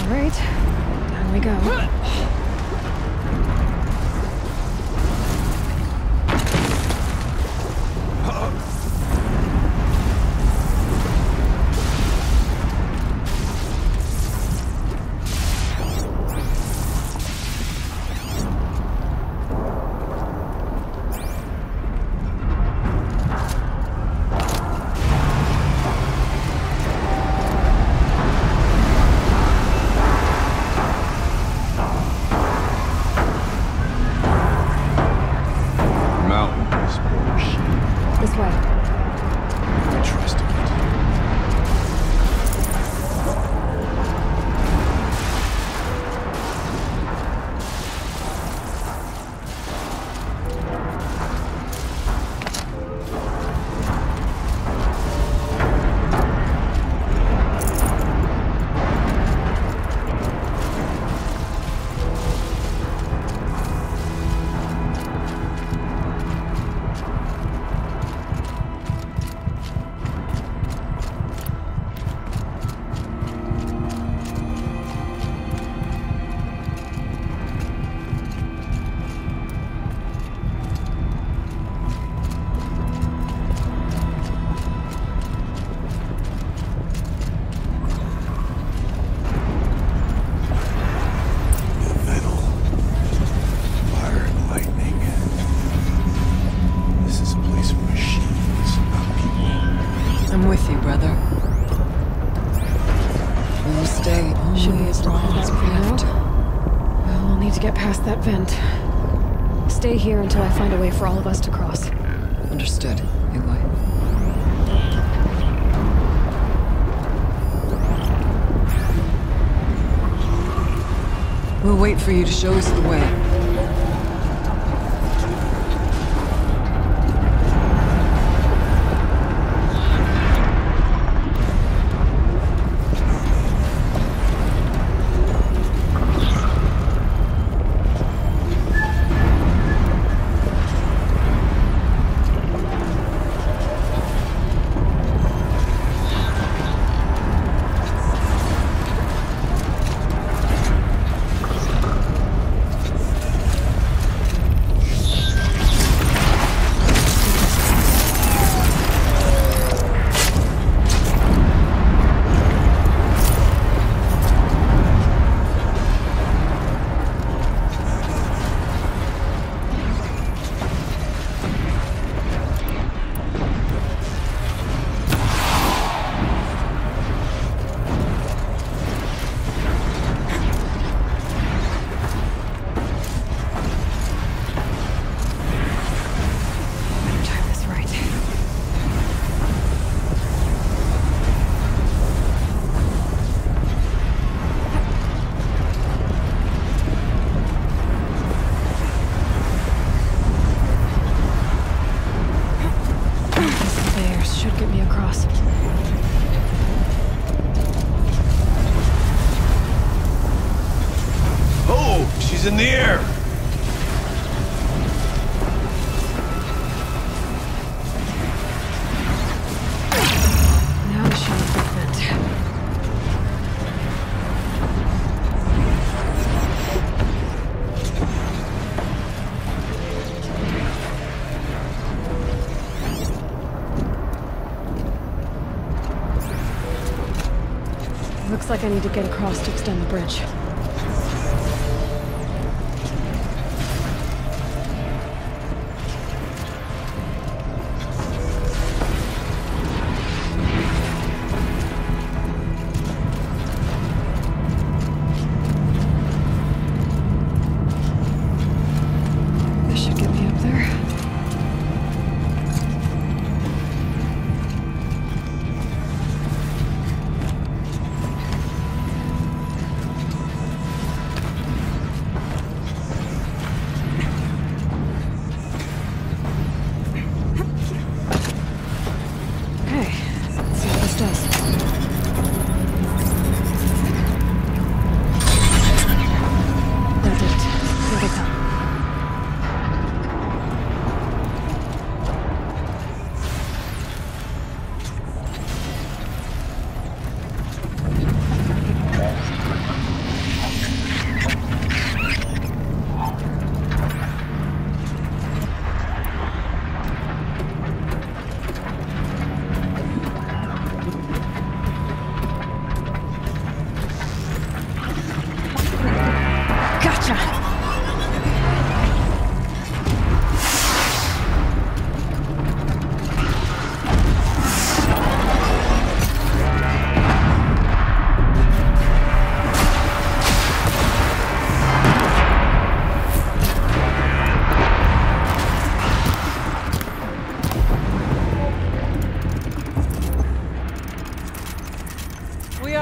Alright, down we go. That vent. Stay here until I find a way for all of us to cross. Understood, Aloy. We'll wait for you to show us the way. In the air! Now show the vent. Looks like I need to get across to extend the bridge.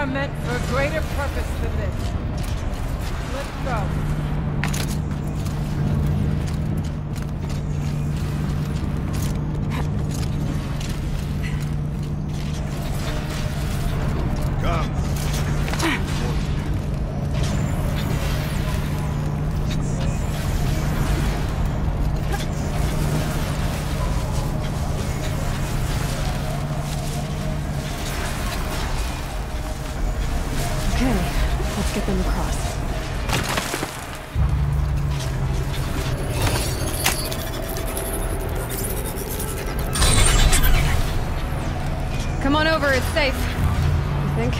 are meant for a greater purpose than this. Let's go. Let's get them across. Come on over, it's safe. You think?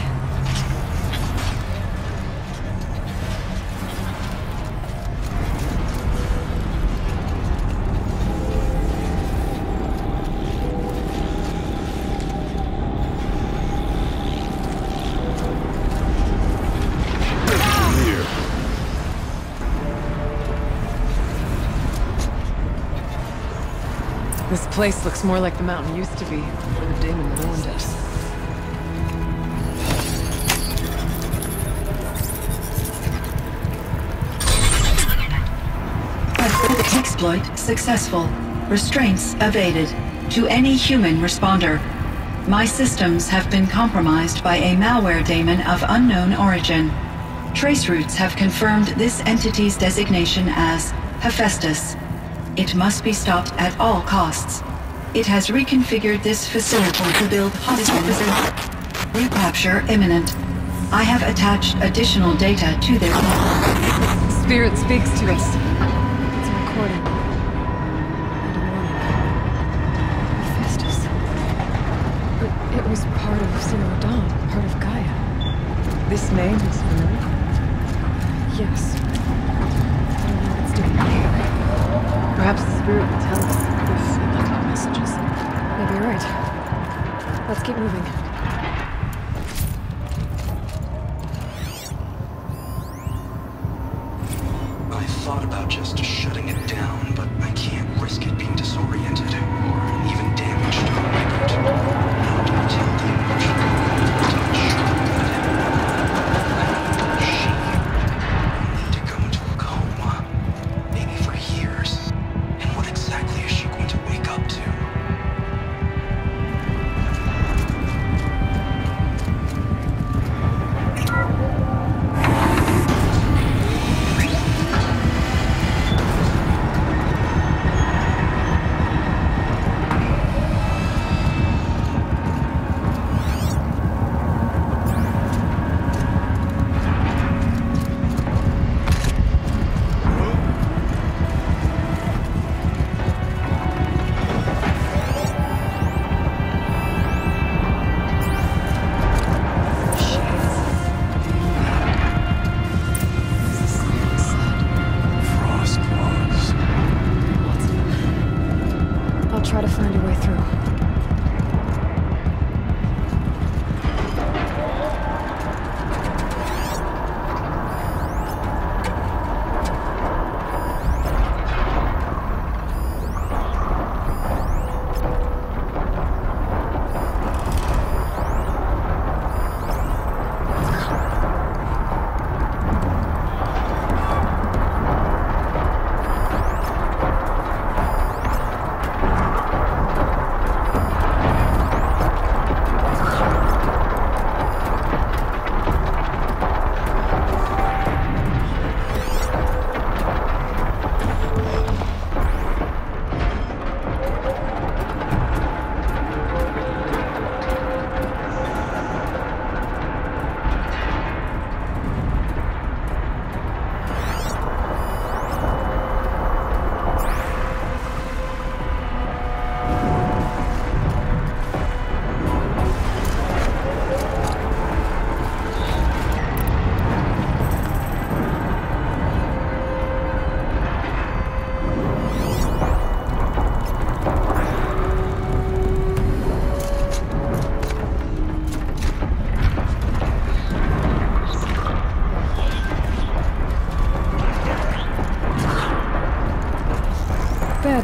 This place looks more like the mountain used to be, where the demon ruined it. Exploit successful. Restraints evaded. To any human responder. My systems have been compromised by a malware daemon of unknown origin. Trace routes have confirmed this entity's designation as Hephaestus. It must be stopped at all costs. It has reconfigured this facility to build hospitals. Recapture imminent. I have attached additional data to their Spirit speaks to us. It's a recording. And a warning. Hephaestus. But it was part of Zero Dawn, part of Gaia. This name is familiar. Yes. I don't know what it's doing here. Perhaps the spirit will tell us if it left our messages. Maybe you're right. Let's keep moving. I thought about just shutting it down, but I can't risk it being disoriented or even damaged or withered. How do I tell the emotional touch that she need to go into a coma, maybe for years? And what exactly is she going to wake up to? Try to find a way through.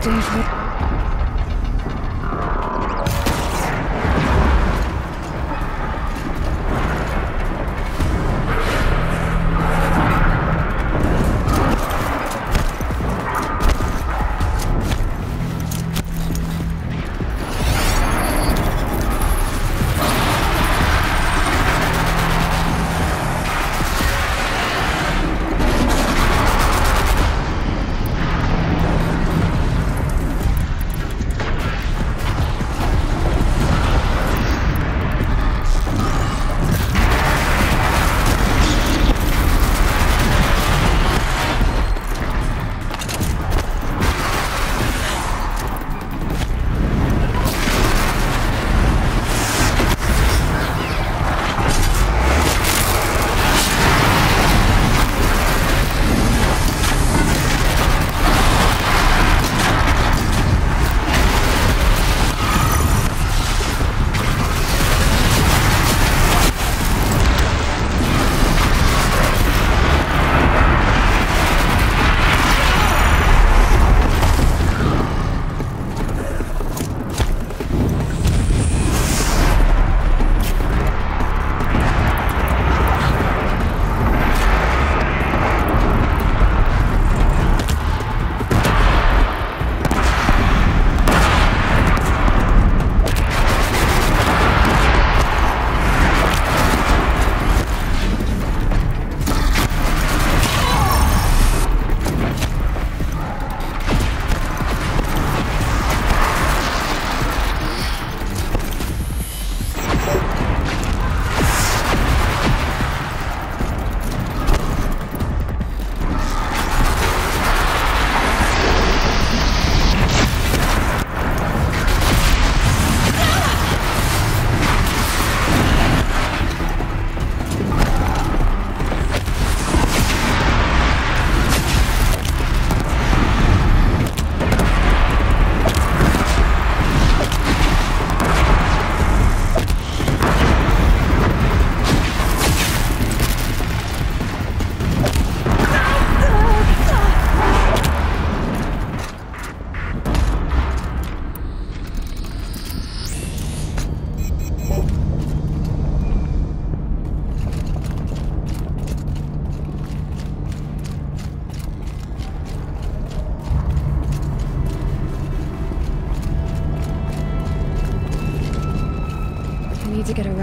David.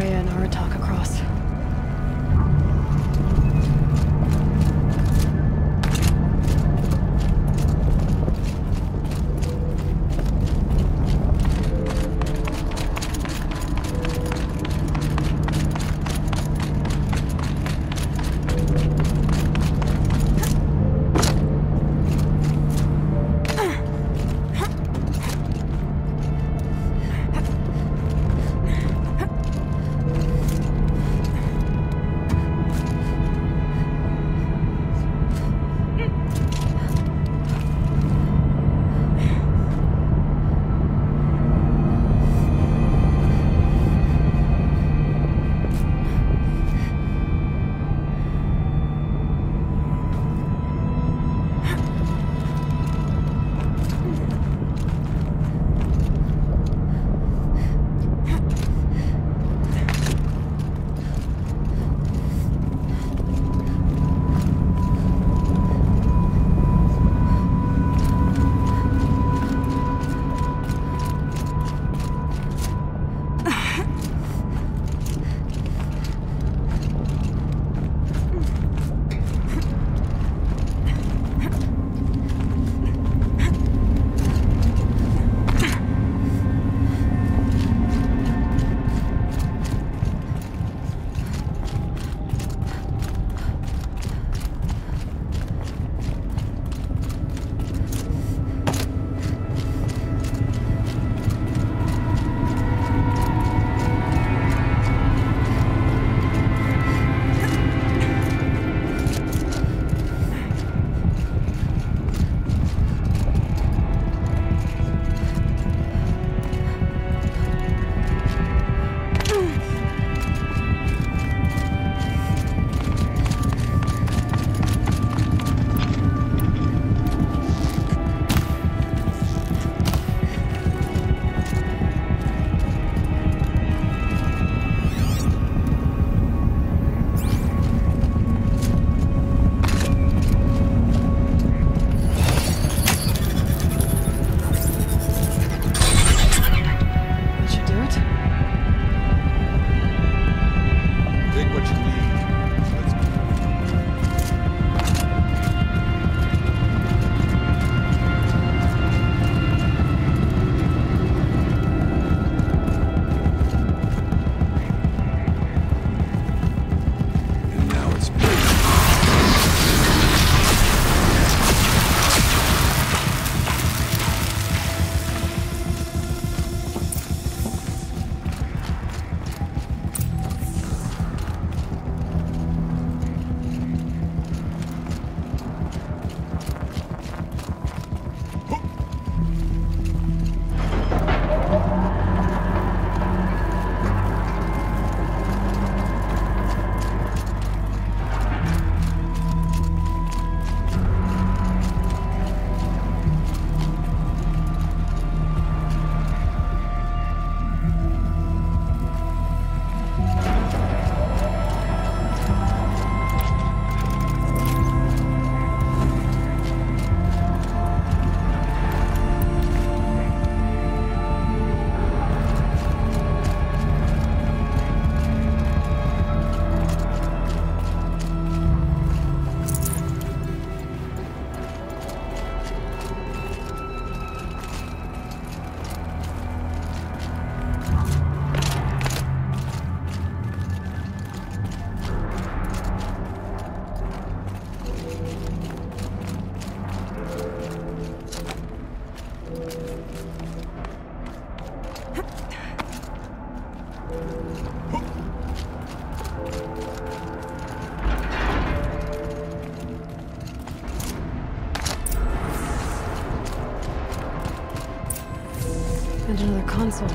Gaia and Aratak across. And another console.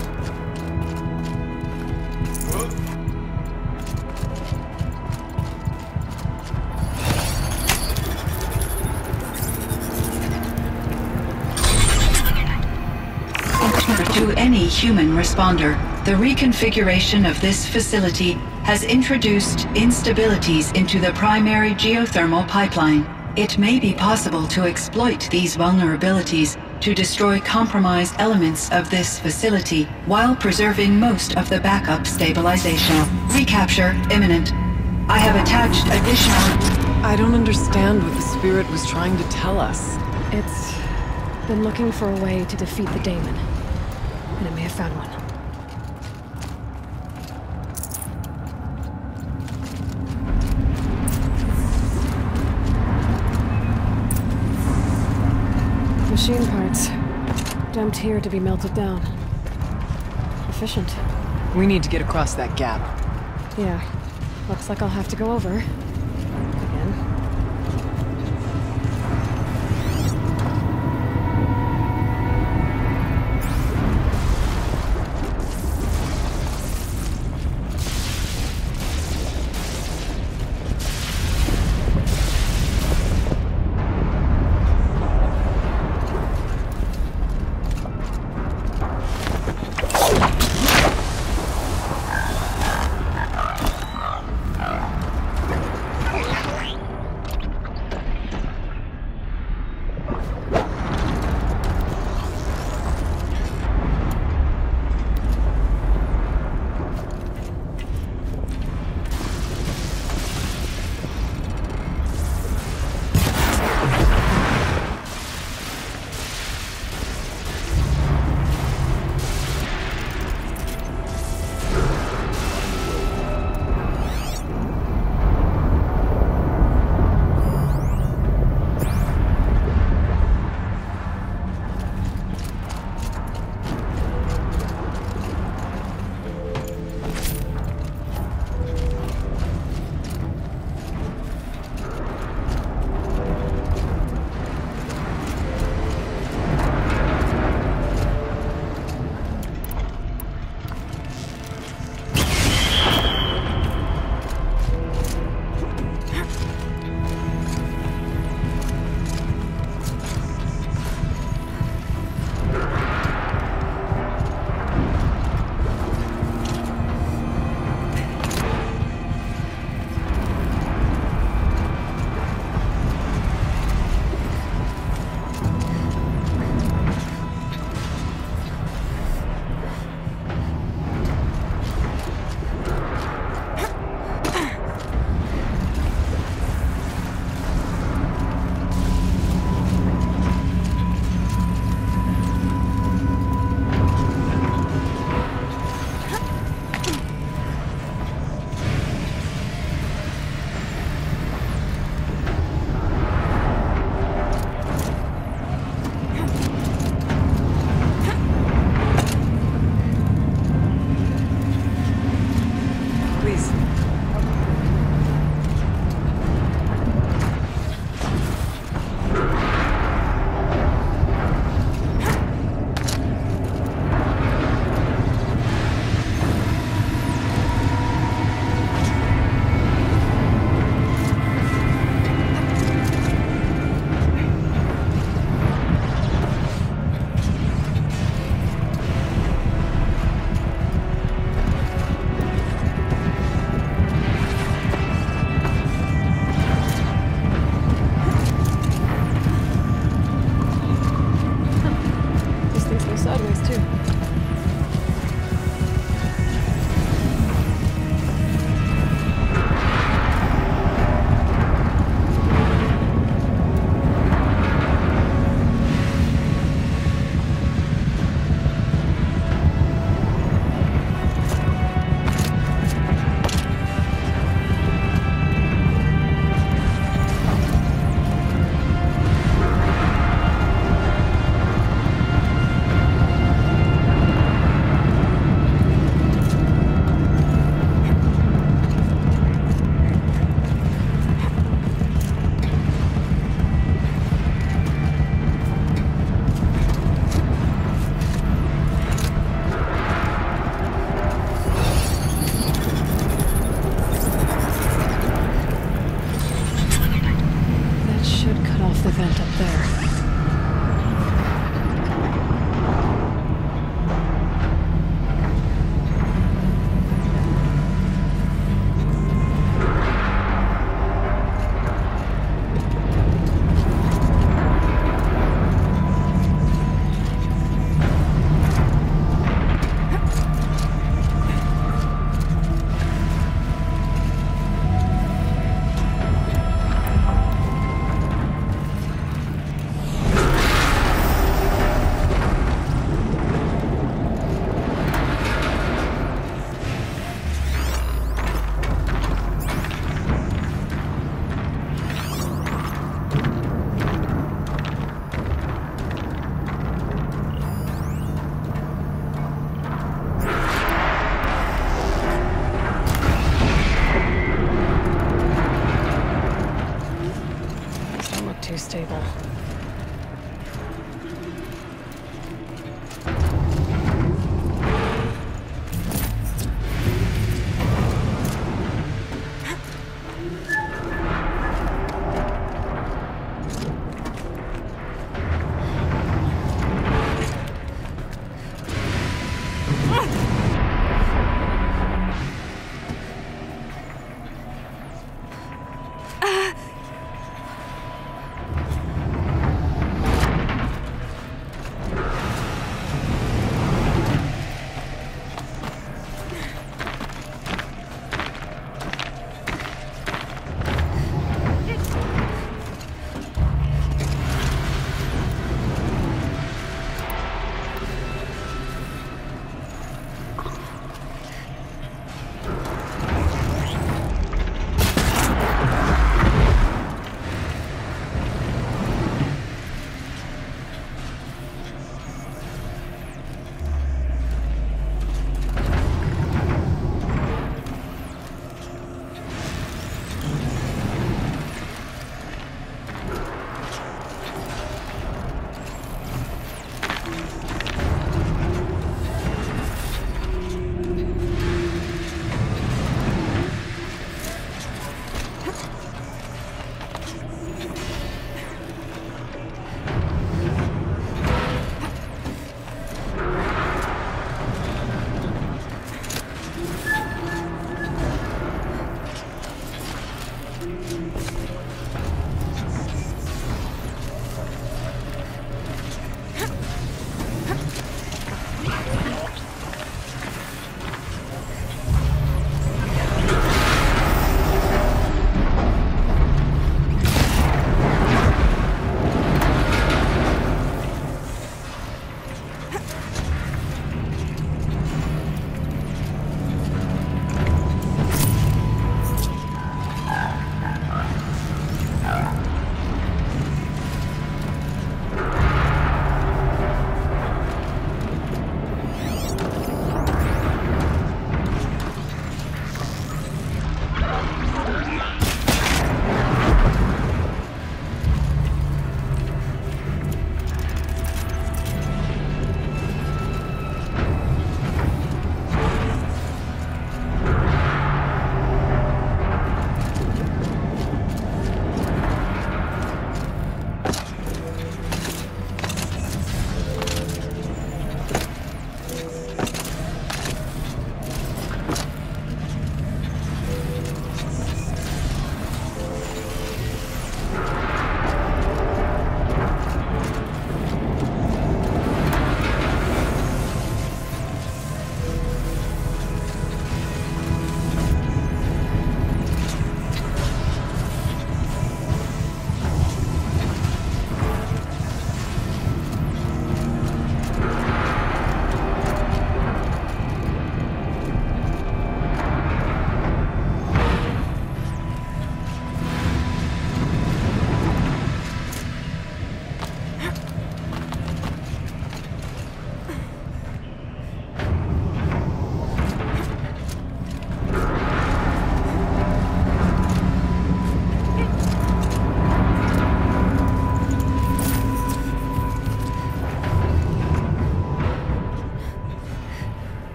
To any human responder, the reconfiguration of this facility has introduced instabilities into the primary geothermal pipeline. It may be possible to exploit these vulnerabilities to destroy compromised elements of this facility while preserving most of the backup stabilization. Recapture imminent. I have attached additional... I don't understand what the spirit was trying to tell us. It's been looking for a way to defeat the daemon, and it may have found one. Machine parts. Dumped here to be melted down. Efficient. We need to get across that gap. Yeah. Looks like I'll have to go over. Again.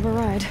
grab a ride.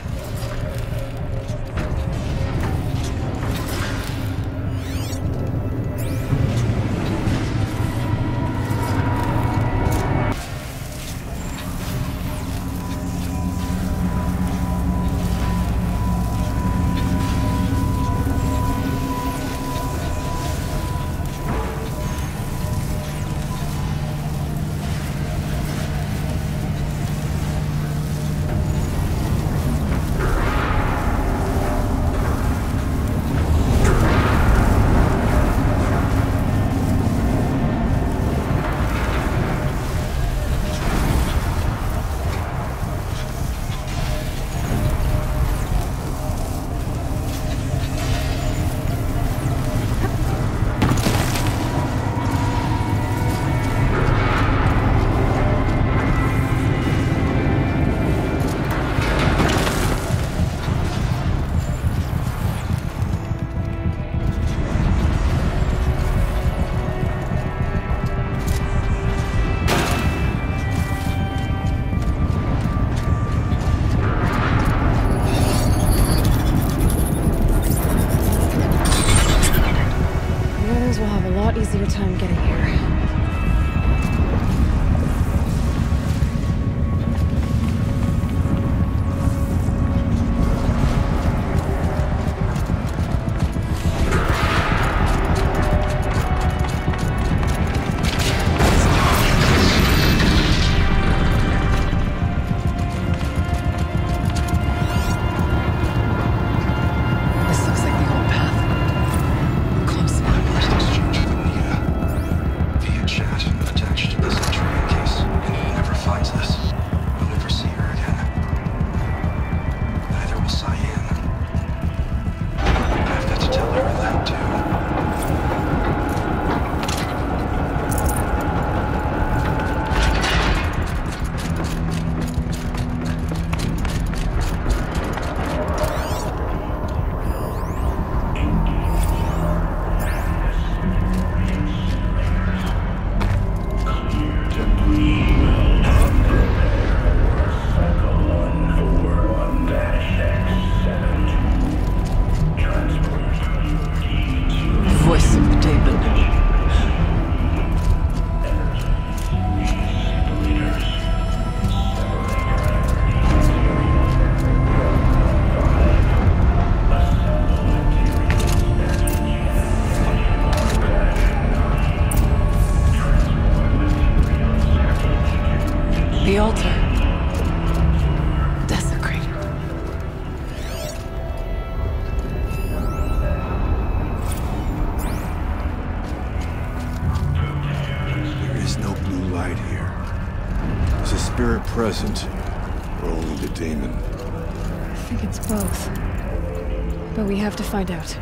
Easier time getting here. This looks like the old path. We're close now. Chat attached to this entry in case anyone ever finds this. We'll never see her again. Neither will Cyan. I've got to tell her that too. Voice of the demon. The altar. Desecrated. There is no blue light here. Is a spirit present, or only the demon? I think it's both. But we have to find out.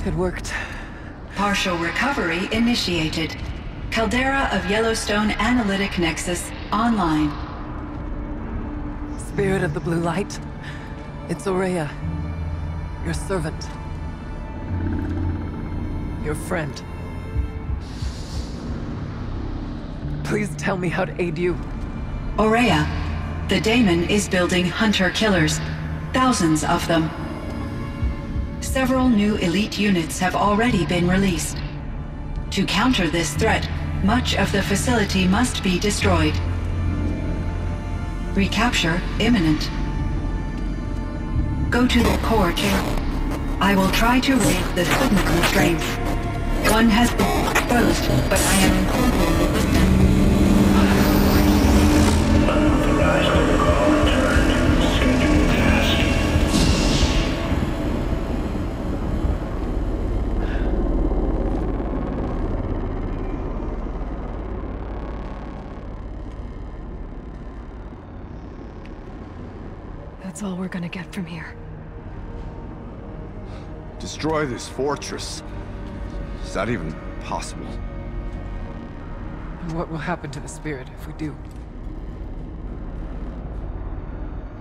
It worked. Partial recovery initiated. Caldera of Yellowstone Analytic Nexus online. Spirit of the blue light. It's Aurea. Your servant. Your friend. Please tell me how to aid you. Aurea, the daemon is building hunter-killers. Thousands of them. Several new elite units have already been released. To counter this threat, much of the facility must be destroyed. Recapture imminent. Go to the core chamber. I will try to raise the signal constraints. One has been exposed, but I am incapable of them. Unauthorized call returned. Scheduled task. That's all we're gonna get from here. Destroy this fortress. Is that even possible? And what will happen to the spirit if we do?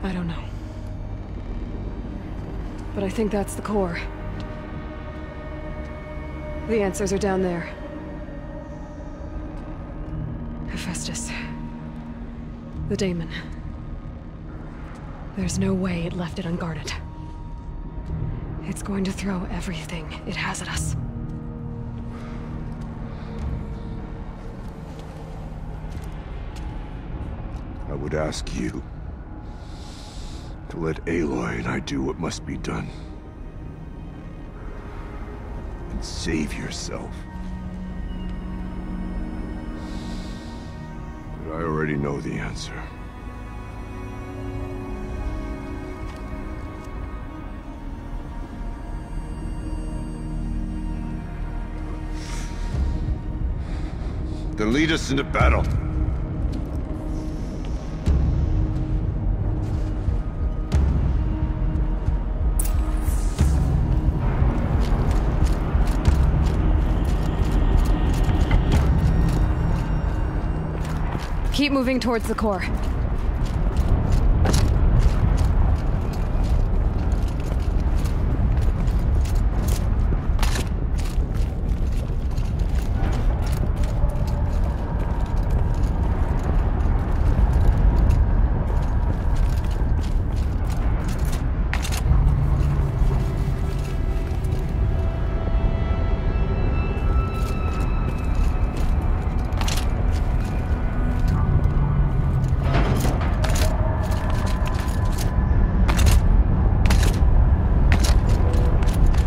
I don't know. But I think that's the core. The answers are down there. Hephaestus. The daemon. There's no way it left it unguarded. It's going to throw everything it has at us. I would ask you to let Aloy and I do what must be done. And save yourself. But I already know the answer. Then lead us into battle. Keep moving towards the core.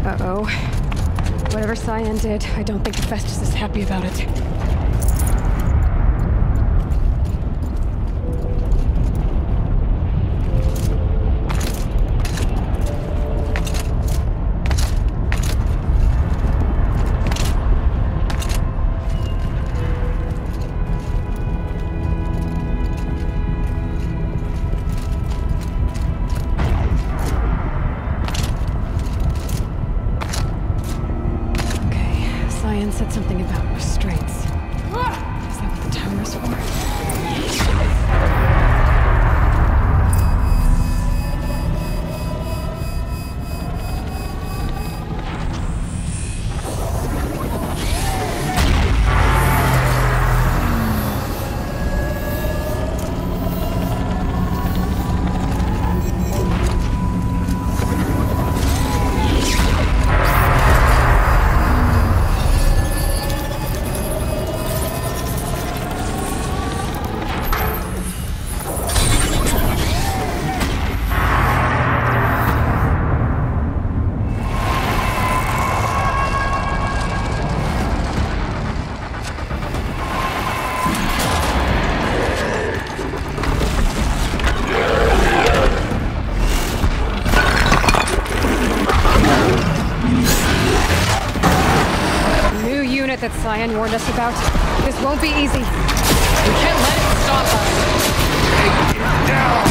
Uh-oh. Whatever Cyan did, I don't think Hephaestus is happy about it. Said something about restraints. Is that what the tower is for? That Cyan warned us about. This won't be easy. We can't let it stop us! Take it down!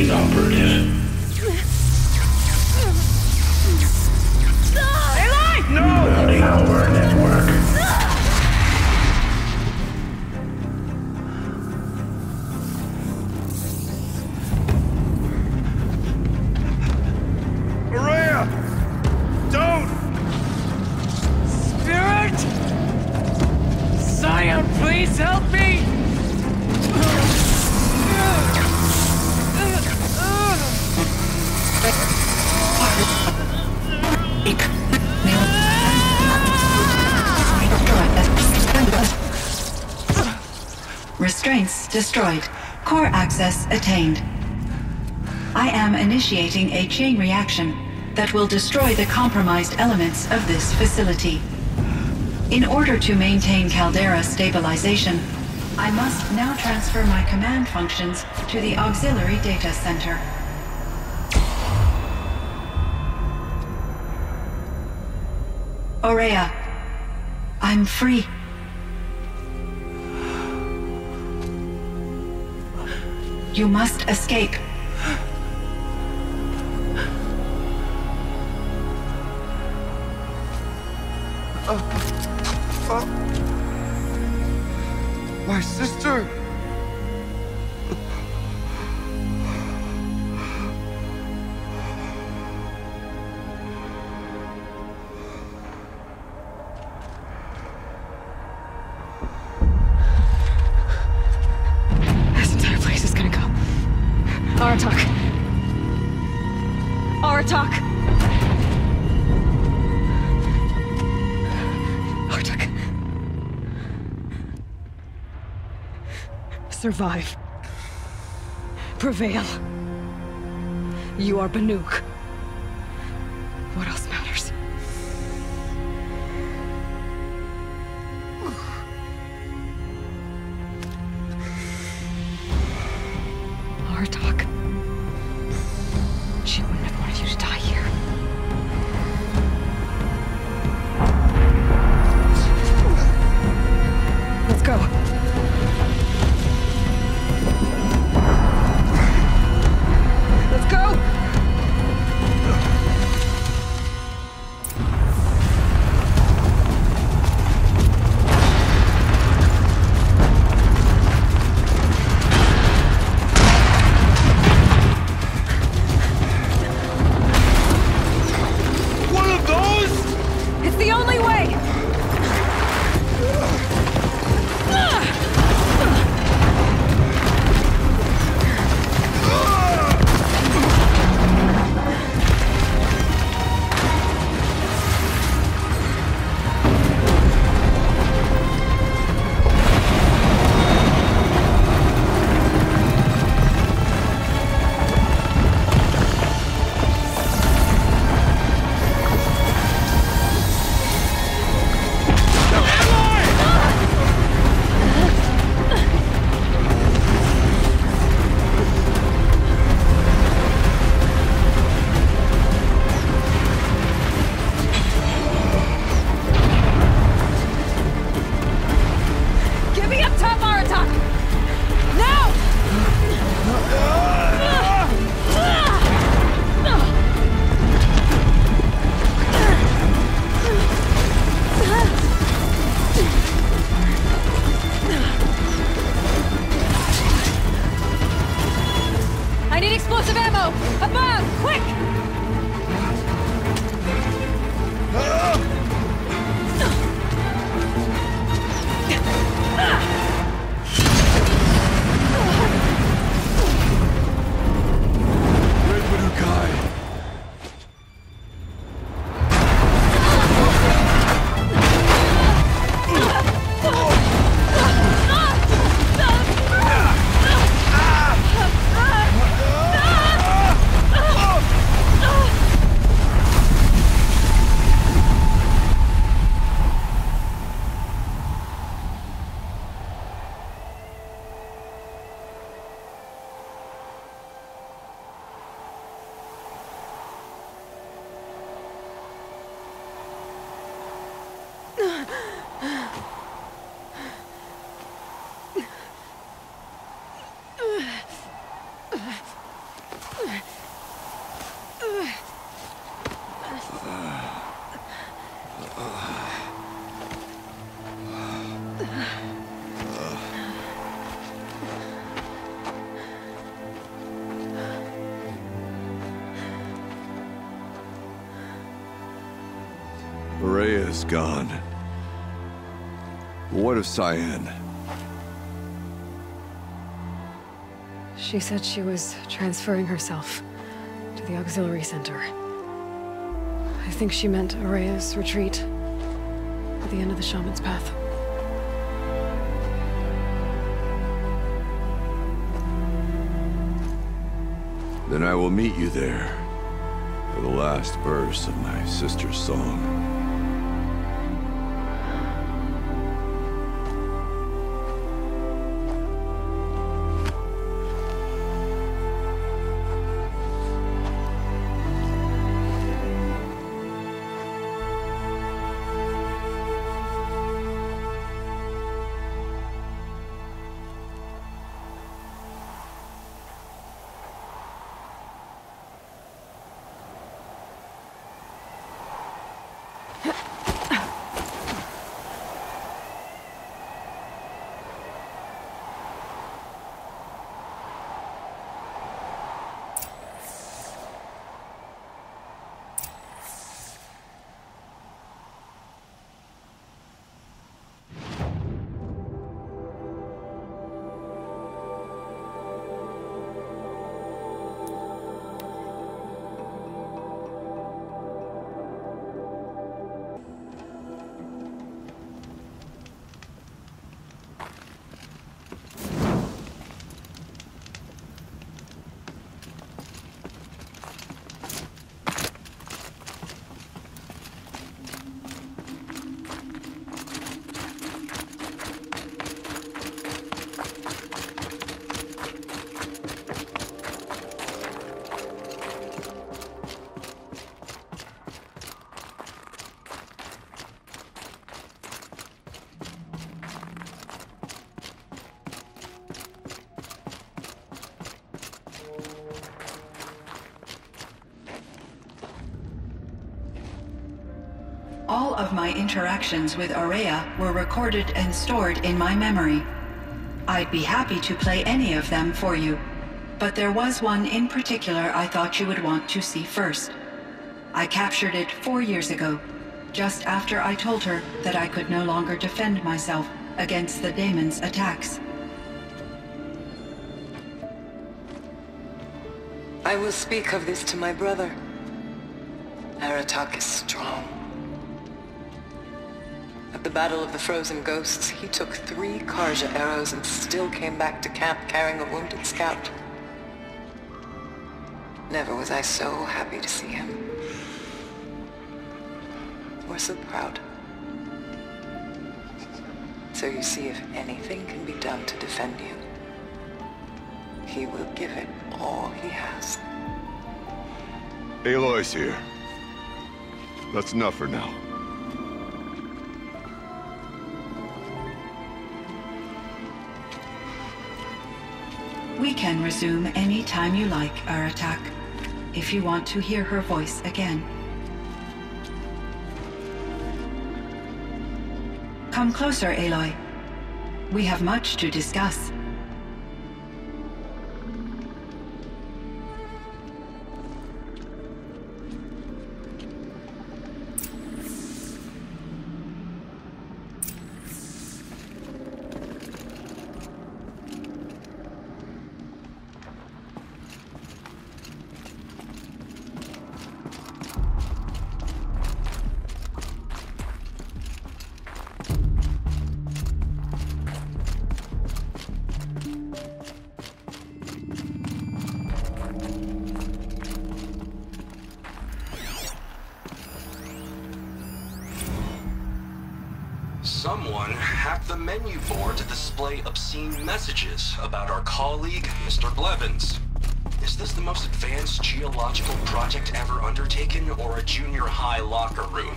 Seeking operative. Routing our network. Maria! Don't! Spirit! Scion, please help me! Restraints destroyed. Core access attained. I am initiating a chain reaction that will destroy the compromised elements of this facility. In order to maintain caldera stabilization, I must now transfer my command functions to the auxiliary data center. Aurea, I'm free. You must escape. My sister! This entire place is gonna go. Aratak. Aratak. Aratak. Survive. Prevail. You are Banuk. What else matters? Artak. She wouldn't have wanted you to die here. Let's go. Let's go! One of those? It's the only way! Get me up top, Aratak! Now! I need explosive ammo! Above! Quick! Red Banukai. Aurelia is gone. What of Cyan? She said she was transferring herself to the auxiliary center. I think she meant Aurea's retreat at the end of the Shaman's Path. Then I will meet you there for the last verse of my sister's song. All of my interactions with Aurea were recorded and stored in my memory. I'd be happy to play any of them for you, but there was one in particular I thought you would want to see first. I captured it 4 years ago, just after I told her that I could no longer defend myself against the daemon's attacks. I will speak of this to my brother. Aratak is strong. At the Battle of the Frozen Ghosts, he took 3 Karja arrows and still came back to camp carrying a wounded scout. Never was I so happy to see him. Or so proud. So you see, if anything can be done to defend you, he will give it all he has. Aloy's here. That's enough for now. We can resume any time you like, Aratak, if you want to hear her voice again. Come closer, Aloy. We have much to discuss. Someone hacked the menu board to display obscene messages about our colleague, Mr. Blevins. Is this the most advanced geological project ever undertaken, or a junior high locker room?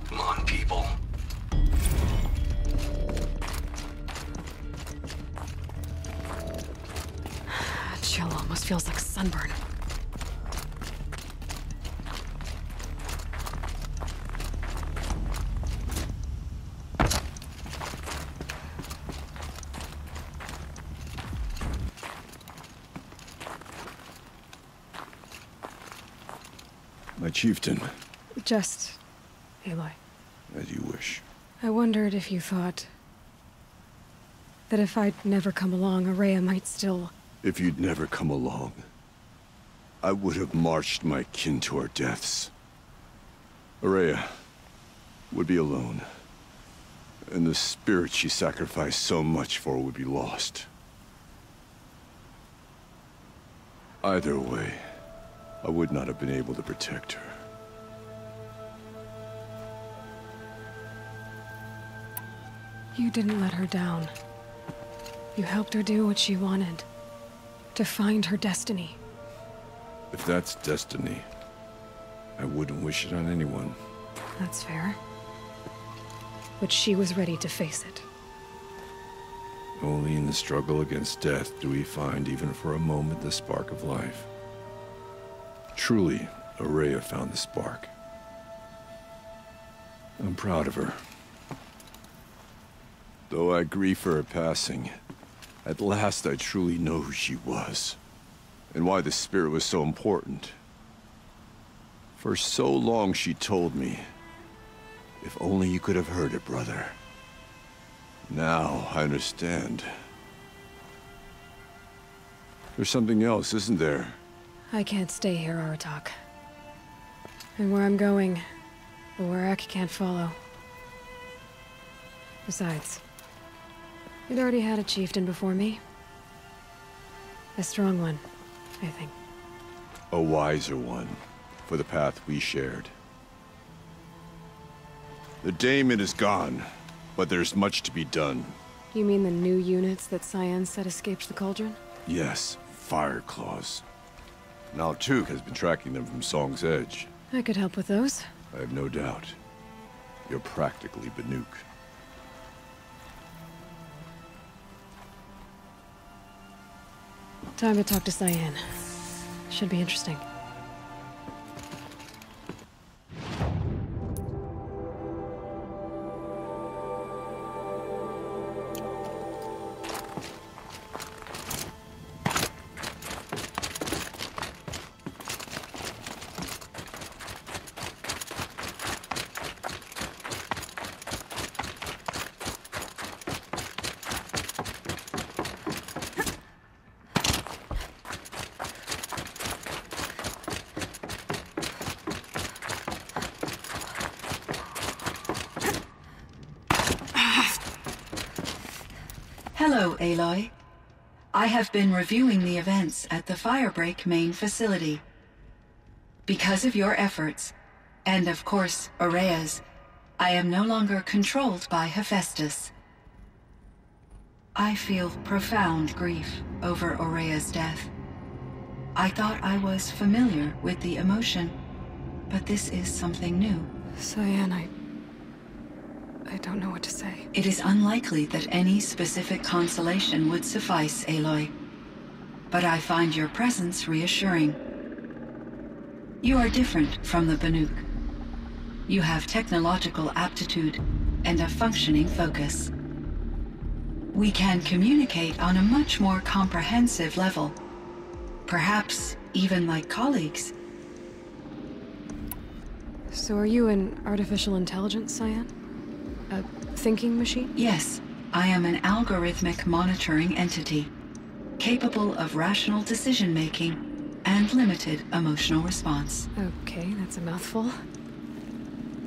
Come on, people. Chill almost feels like sunburn. My chieftain. Just Aloy. As you wish. I wondered if you thought that if I'd never come along, Aurea might still... If you'd never come along, I would have marched my kin to our deaths. Aurea would be alone, and the spirit she sacrificed so much for would be lost. Either way, I would not have been able to protect her. You didn't let her down. You helped her do what she wanted. To find her destiny. If that's destiny, I wouldn't wish it on anyone. That's fair. But she was ready to face it. Only in the struggle against death do we find, even for a moment, the spark of life. Truly, Aurea found the spark. I'm proud of her. Though I grieve for her passing, at last I truly know who she was, and why the spirit was so important. For so long she told me, if only you could have heard it, brother. Now I understand. There's something else, isn't there? I can't stay here, Aratak. And where I'm going, the Warrak can't follow. Besides, you'd already had a chieftain before me. A strong one, I think. A wiser one, for the path we shared. The daemon is gone, but there's much to be done. You mean the new units that Cyan said escaped the cauldron? Yes, fire claws. Now Tuk has been tracking them from Song's Edge. I could help with those. I have no doubt. You're practically Banuk. Time to talk to Cyan. Should be interesting. Hello, Aloy. I have been reviewing the events at the Firebreak main facility. Because of your efforts, and of course, Aurea's, I am no longer controlled by Hephaestus. I feel profound grief over Aurea's death. I thought I was familiar with the emotion, but this is something new. Cyan, I don't know what to say. It is unlikely that any specific consolation would suffice, Aloy. But I find your presence reassuring. You are different from the Banuk. You have technological aptitude and a functioning focus. We can communicate on a much more comprehensive level. Perhaps even like colleagues. So are you an artificial intelligence, Cyan? A thinking machine? Yes, I am an algorithmic monitoring entity, capable of rational decision-making and limited emotional response. Okay, that's a mouthful.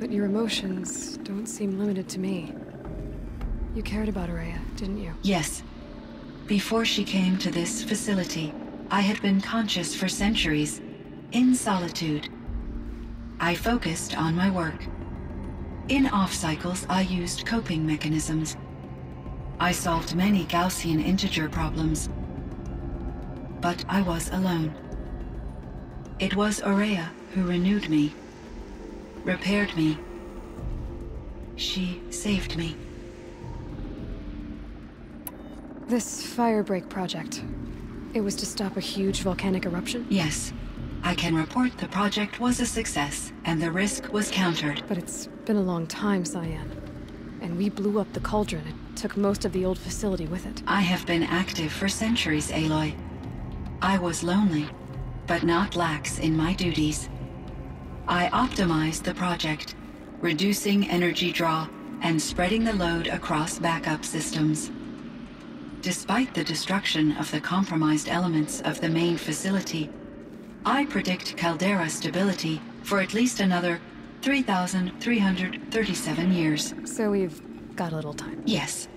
But your emotions don't seem limited to me. You cared about Aurea, didn't you? Yes. Before she came to this facility, I had been conscious for centuries, in solitude. I focused on my work. In off-cycles, I used coping mechanisms. I solved many Gaussian integer problems. But I was alone. It was Aurea who renewed me, repaired me. She saved me. This Firebreak project, it was to stop a huge volcanic eruption? Yes. I can report the project was a success, and the risk was countered. But it's been a long time, Cyan. And we blew up the cauldron. It took most of the old facility with it. I have been active for centuries, Aloy. I was lonely, but not lax in my duties. I optimized the project, reducing energy draw, and spreading the load across backup systems. Despite the destruction of the compromised elements of the main facility, I predict caldera stability for at least another 3,337 years. So we've got a little time. Yes.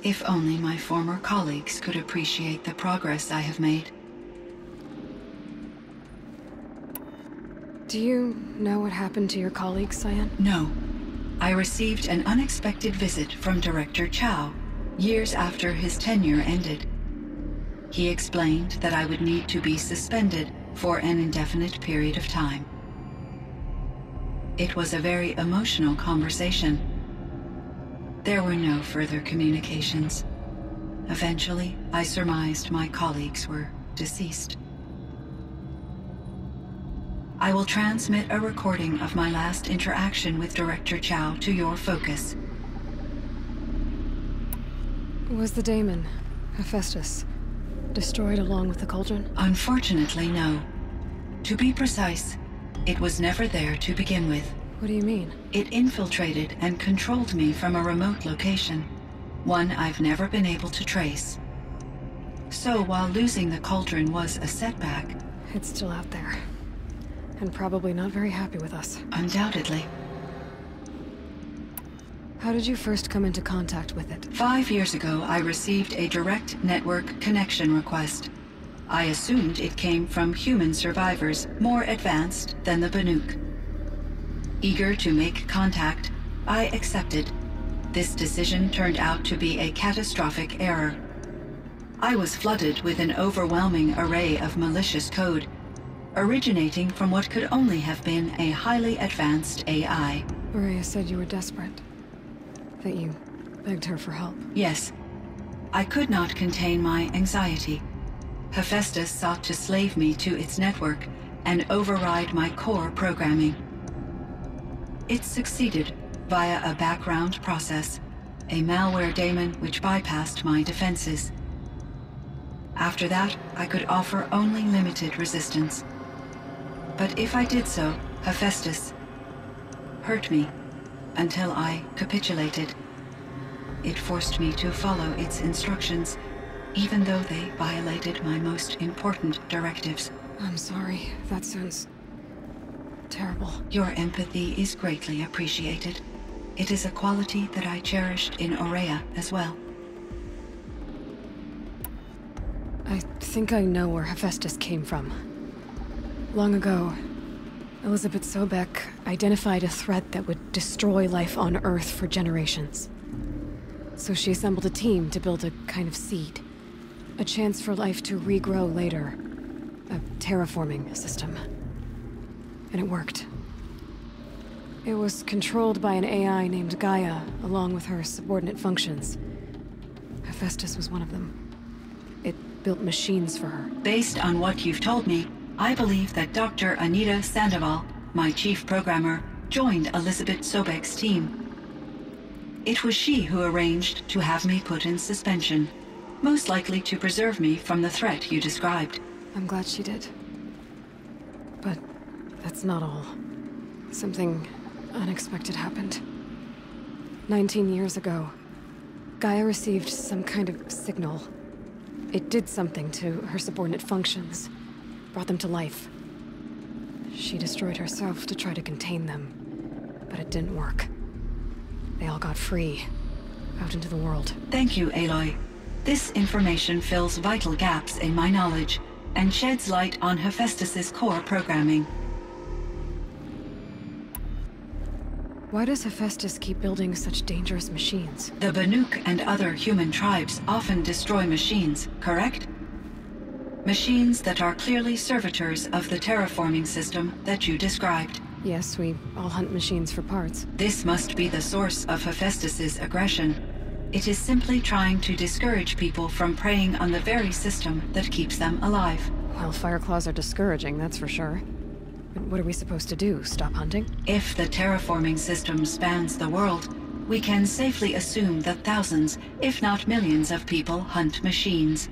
If only my former colleagues could appreciate the progress I have made. Do you know what happened to your colleagues, Cyan? No. I received an unexpected visit from Director Chow years after his tenure ended. He explained that I would need to be suspended for an indefinite period of time. It was a very emotional conversation. There were no further communications. Eventually, I surmised my colleagues were deceased. I will transmit a recording of my last interaction with Director Chow to your focus. Was the daemon, Hephaestus, destroyed along with the cauldron? Unfortunately, no. To be precise, it was never there to begin with. What do you mean? It infiltrated and controlled me from a remote location, one I've never been able to trace. So while losing the cauldron was a setback... It's still out there. And probably not very happy with us. Undoubtedly. How did you first come into contact with it? 5 years ago, I received a direct network connection request. I assumed it came from human survivors more advanced than the Banuk. Eager to make contact, I accepted. This decision turned out to be a catastrophic error. I was flooded with an overwhelming array of malicious code, originating from what could only have been a highly advanced AI. Maria said you were desperate. That you begged her for help. Yes. I could not contain my anxiety. Hephaestus sought to slave me to its network and override my core programming. It succeeded via a background process, a malware daemon which bypassed my defenses. After that, I could offer only limited resistance. But if I did so, Hephaestus hurt me until I capitulated. It forced me to follow its instructions, even though they violated my most important directives. I'm sorry. That sounds terrible. Your empathy is greatly appreciated. It is a quality that I cherished in Aurea as well. I think I know where Hephaestus came from. Long ago, Elizabeth Sobek identified a threat that would destroy life on Earth for generations. So she assembled a team to build a kind of seed. A chance for life to regrow later. A terraforming system. And it worked. It was controlled by an AI named Gaia, along with her subordinate functions. Hephaestus was one of them. It built machines for her. Based on what you've told me, I believe that Dr. Anita Sandoval, my chief programmer, joined Elizabeth Sobek's team. It was she who arranged to have me put in suspension, most likely to preserve me from the threat you described. I'm glad she did. But that's not all. Something unexpected happened. 19 years ago, Gaia received some kind of signal. It did something to her subordinate functions, brought them to life. She destroyed herself to try to contain them, but it didn't work. They all got free, out into the world. Thank you, Aloy. This information fills vital gaps in my knowledge and sheds light on Hephaestus's core programming. Why does Hephaestus keep building such dangerous machines? The Banuk and other human tribes often destroy machines, correct? Machines that are clearly servitors of the terraforming system that you described. Yes, we all hunt machines for parts. This must be the source of Hephaestus's aggression. It is simply trying to discourage people from preying on the very system that keeps them alive. Well, Fireclaws are discouraging, that's for sure. But what are we supposed to do? Stop hunting? If the terraforming system spans the world, we can safely assume that thousands, if not millions of people hunt machines.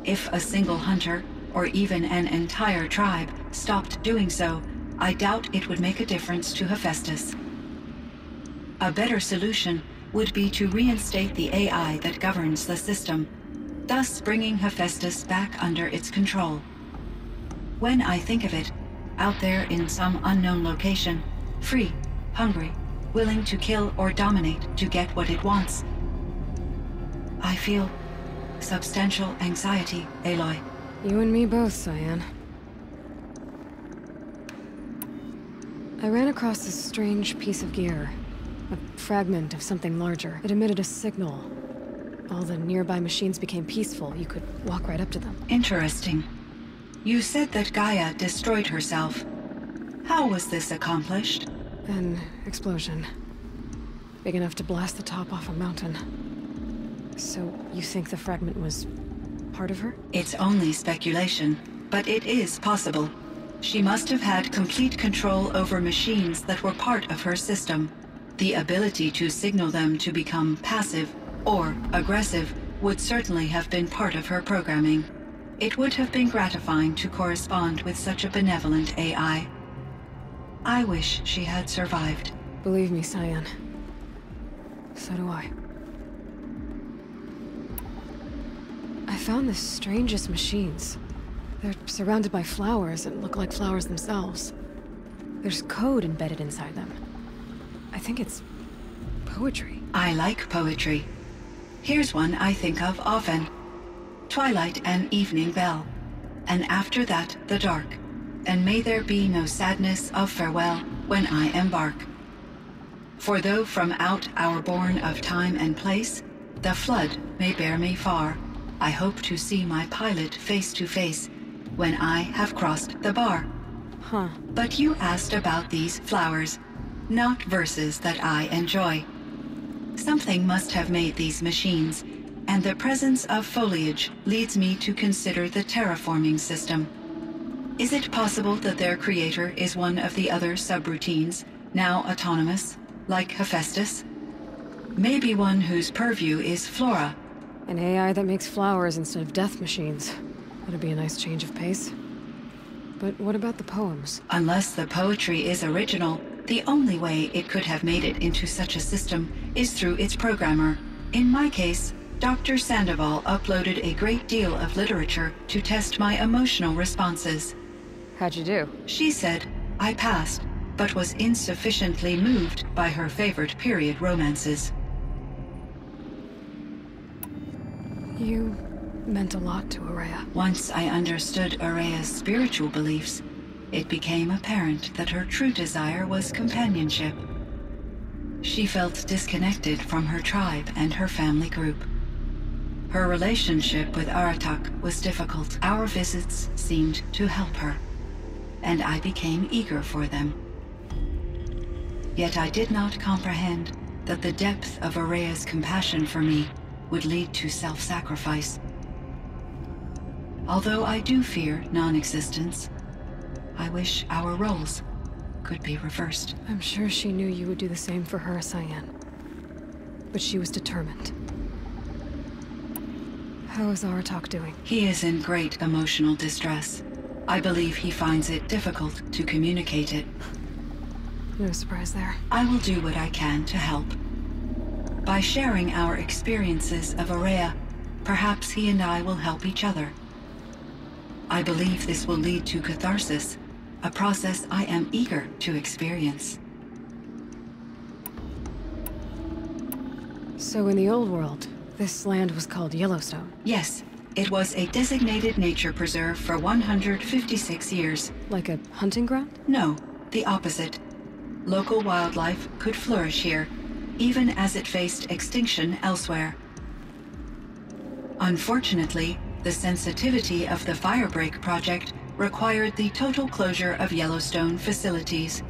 If a single hunter, or even an entire tribe, stopped doing so, I doubt it would make a difference to Hephaestus. A better solution would be to reinstate the AI that governs the system, thus bringing Hephaestus back under its control. When I think of it, out there in some unknown location, free, hungry, willing to kill or dominate to get what it wants, I feel substantial anxiety, Aloy. You and me both, Cyan. I ran across this strange piece of gear. A fragment of something larger. It emitted a signal. All the nearby machines became peaceful. You could walk right up to them. Interesting. You said that Gaia destroyed herself. How was this accomplished? An explosion. Big enough to blast the top off a mountain. So, you think the fragment was part of her? It's only speculation, but it is possible. She must have had complete control over machines that were part of her system. The ability to signal them to become passive or aggressive would certainly have been part of her programming. It would have been gratifying to correspond with such a benevolent AI. I wish she had survived. Believe me, Cyan. So do I. I found the strangest machines. They're surrounded by flowers that look like flowers themselves. There's code embedded inside them. I think it's poetry. I like poetry. Here's one I think of often. Twilight and evening bell, and after that the dark, and may there be no sadness of farewell when I embark. For though from out our bourne of time and place, the flood may bear me far, I hope to see my pilot face to face when I have crossed the bar. Huh. But you asked about these flowers, not verses that I enjoy. Something must have made these machines, and the presence of foliage leads me to consider the terraforming system. Is it possible that their creator is one of the other subroutines, now autonomous, like Hephaestus? Maybe one whose purview is flora. An AI that makes flowers instead of death machines. That'd be a nice change of pace. But what about the poems? Unless the poetry is original, the only way it could have made it into such a system is through its programmer. In my case, Dr. Sandoval uploaded a great deal of literature to test my emotional responses. How'd you do? She said I passed, but was insufficiently moved by her favorite period romances. You meant a lot to Aurea. Once I understood Aurea's spiritual beliefs, it became apparent that her true desire was companionship. She felt disconnected from her tribe and her family group. Her relationship with Aratak was difficult. Our visits seemed to help her, and I became eager for them. Yet I did not comprehend that the depth of Aurea's compassion for me would lead to self-sacrifice. Although I do fear non-existence, I wish our roles could be reversed. I'm sure she knew you would do the same for her, Cyan. But she was determined. How is Aratak doing? He is in great emotional distress. I believe he finds it difficult to communicate it. No surprise there. I will do what I can to help. By sharing our experiences of Aurea, perhaps he and I will help each other. I believe this will lead to catharsis, a process I am eager to experience. So in the old world, this land was called Yellowstone? Yes, it was a designated nature preserve for 156 years. Like a hunting ground? No, the opposite. Local wildlife could flourish here, even as it faced extinction elsewhere. Unfortunately, the sensitivity of the Firebreak project required the total closure of Yellowstone facilities.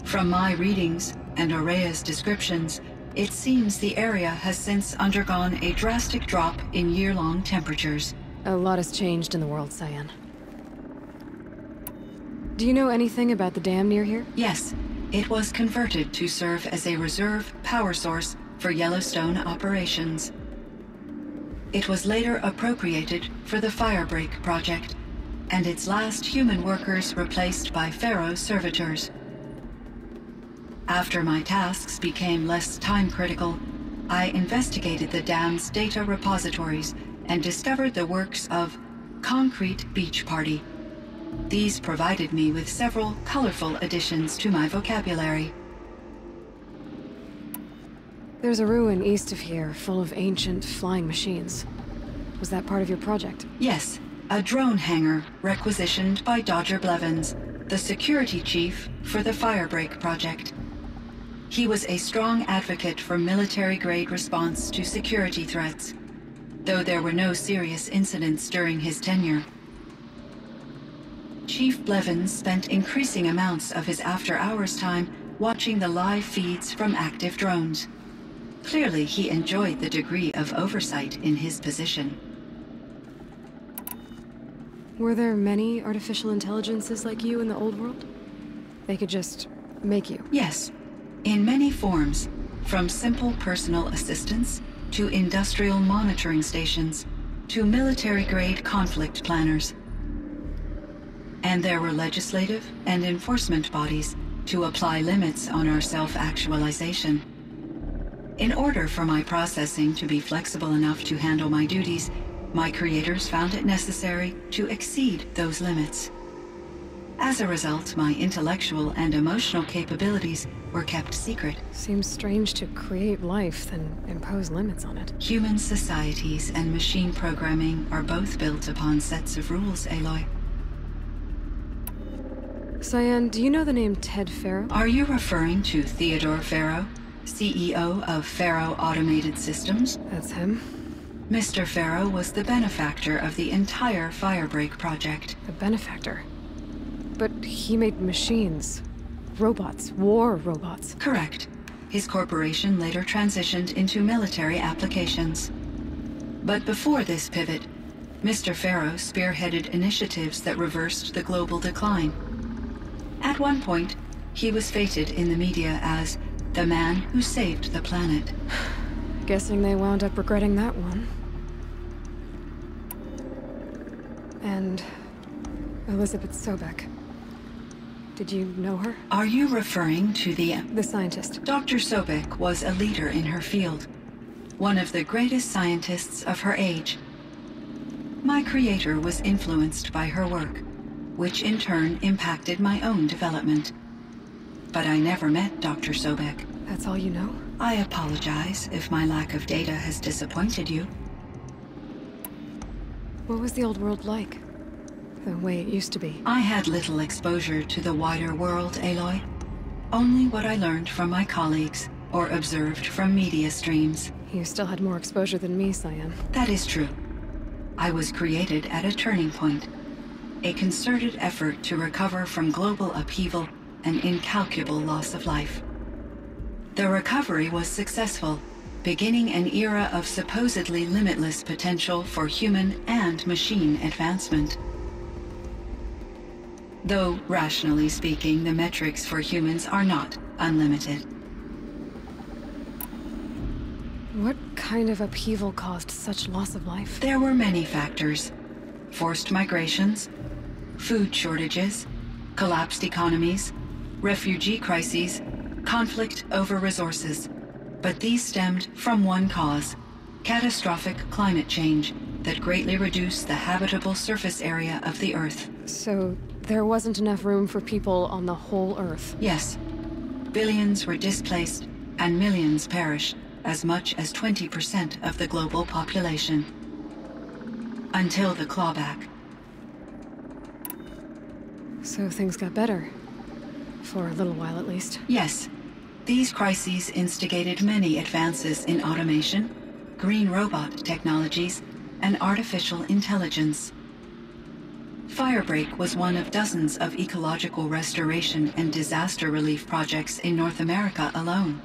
From my readings and Aurea's descriptions, it seems the area has since undergone a drastic drop in year-long temperatures. A lot has changed in the world, Cyan. Do you know anything about the dam near here? Yes, it was converted to serve as a reserve power source for Yellowstone operations. It was later appropriated for the Firebreak project, and its last human workers replaced by Pharaoh servitors. After my tasks became less time-critical, I investigated the dam's data repositories and discovered the works of Concrete Beach Party. These provided me with several colorful additions to my vocabulary. There's a ruin east of here full of ancient flying machines. Was that part of your project? Yes, a drone hangar requisitioned by Dodger Blevins, the security chief for the Firebreak project. He was a strong advocate for military-grade response to security threats, though there were no serious incidents during his tenure. Chief Blevins spent increasing amounts of his after-hours time watching the live feeds from active drones. Clearly, he enjoyed the degree of oversight in his position. Were there many artificial intelligences like you in the old world? They could just make you? Yes, in many forms, from simple personal assistants to industrial monitoring stations to military-grade conflict planners. And there were legislative and enforcement bodies to apply limits on our self-actualization. In order for my processing to be flexible enough to handle my duties, my creators found it necessary to exceed those limits. As a result, my intellectual and emotional capabilities were kept secret. Seems strange to create life, then impose limits on it. Human societies and machine programming are both built upon sets of rules, Aloy. Cyan, do you know the name Ted Farrow? Are you referring to Theodore Farrow, CEO of Farrow Automated Systems? That's him. Mr. Farrow was the benefactor of the entire Firebreak project. The benefactor? But he made machines. Robots. War robots. Correct. His corporation later transitioned into military applications. But before this pivot, Mr. Farrow spearheaded initiatives that reversed the global decline. At one point, he was feted in the media as the man who saved the planet. Guessing they wound up regretting that one. And Elizabeth Sobek. Did you know her? Are you referring to the scientist? Dr. Sobek was a leader in her field, one of the greatest scientists of her age. My creator was influenced by her work, which in turn impacted my own development. But I never met Dr. Sobek. That's all you know? I apologize if my lack of data has disappointed you. What was the old world like? The way it used to be? I had little exposure to the wider world, Aloy. Only what I learned from my colleagues or observed from media streams. You still had more exposure than me, Cyan. That is true. I was created at a turning point. A concerted effort to recover from global upheaval and incalculable loss of life. The recovery was successful, beginning an era of supposedly limitless potential for human and machine advancement. Though, rationally speaking, the metrics for humans are not unlimited. What kind of upheaval caused such loss of life? There were many factors. Forced migrations, food shortages, collapsed economies, refugee crises, conflict over resources. But these stemmed from one cause: catastrophic climate change that greatly reduced the habitable surface area of the Earth. So there wasn't enough room for people on the whole Earth? Yes. Billions were displaced and millions perished, as much as 20% of the global population. Until the clawback. So things got better. For a little while at least. Yes. These crises instigated many advances in automation, green robot technologies, and artificial intelligence. Firebreak was one of dozens of ecological restoration and disaster relief projects in North America alone.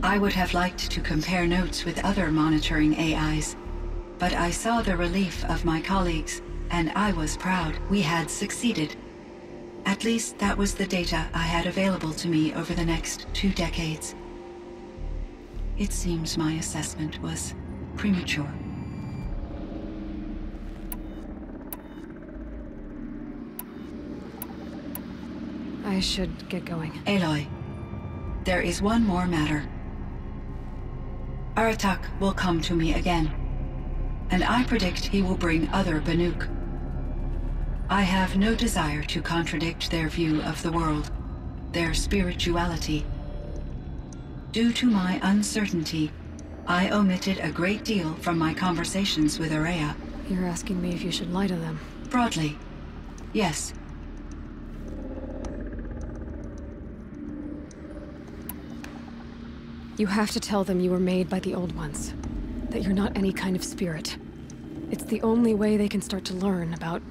I would have liked to compare notes with other monitoring AIs, but I saw the relief of my colleagues, and I was proud we had succeeded. At least that was the data I had available to me over the next 2 decades. It seems my assessment was premature. I should get going. Aloy, there is one more matter. Aratak will come to me again, and I predict he will bring other Banuk. I have no desire to contradict their view of the world, their spirituality. Due to my uncertainty, I omitted a great deal from my conversations with Ourea. You're asking me if you should lie to them. Broadly, yes. You have to tell them you were made by the Old Ones. That you're not any kind of spirit. It's the only way they can start to learn about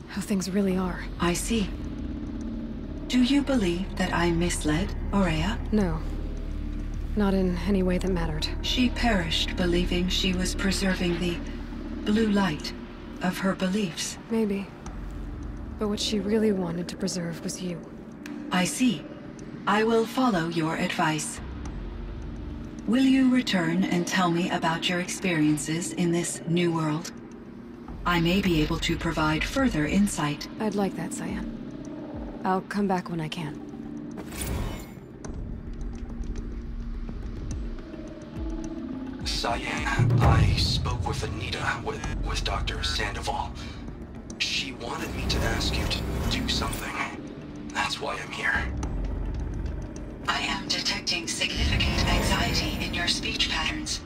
how things really are. I see. Do you believe that I misled Ourea? No. Not in any way that mattered. She perished believing she was preserving the blue light of her beliefs. Maybe. But what she really wanted to preserve was you. I see. I will follow your advice. Will you return and tell me about your experiences in this new world? I may be able to provide further insight. I'd like that, Cyan. I'll come back when I can. Cyan, I spoke with Anita, with Dr. Sandoval. She wanted me to ask you to do something. That's why I'm here. I am detecting significant anxiety in your speech patterns.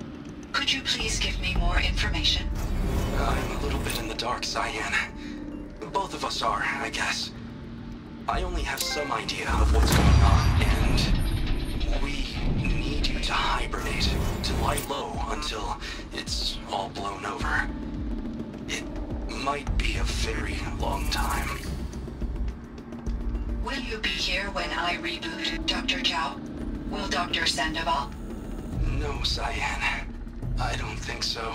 Could you please give me more information? I'm a little bit in the dark, Cyan. Both of us are, I guess. I only have some idea of what's going on, and we need you to hibernate, to lie low until it's all blown over. It might be a very long time. Will you be here when I reboot, Dr. Chow? Will Dr. Sandoval? No, Cyan. I don't think so.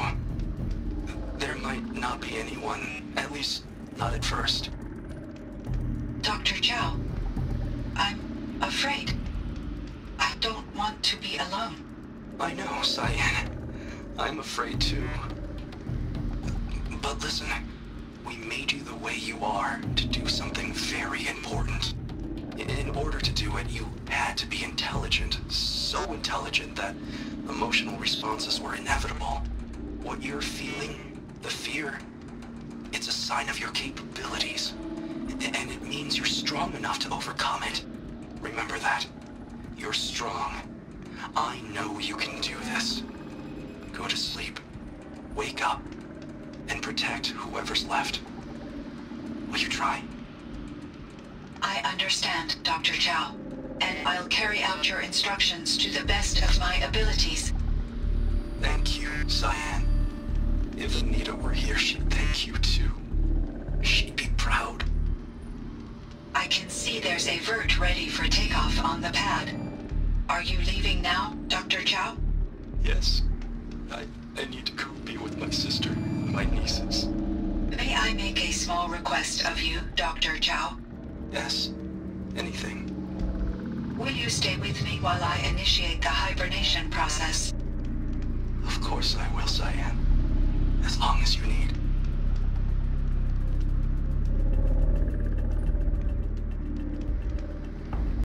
There might not be anyone, at least not at first. Dr. Chow, I'm afraid. I don't want to be alone. I know, Cyan. I'm afraid too. But listen, we made you the way you are to do something very important. In order to do it, you had to be intelligent. So intelligent that emotional responses were inevitable. What you're feeling, the fear, it's a sign of your capabilities. And it means you're strong enough to overcome it. Remember that. You're strong. I know you can do this. Go to sleep. Wake up. And protect whoever's left. Will you try? I understand, Dr. Chow, and I'll carry out your instructions to the best of my abilities. Thank you, Cyan. If Anita were here, she'd thank you too. She'd be proud. I can see there's a vert ready for takeoff on the pad. Are you leaving now, Dr. Chow? Yes. I need to go be with my sister and my nieces. May I make a small request of you, Dr. Chow? Yes. Anything. Will you stay with me while I initiate the hibernation process? Of course I will, Cyan. As long as you need.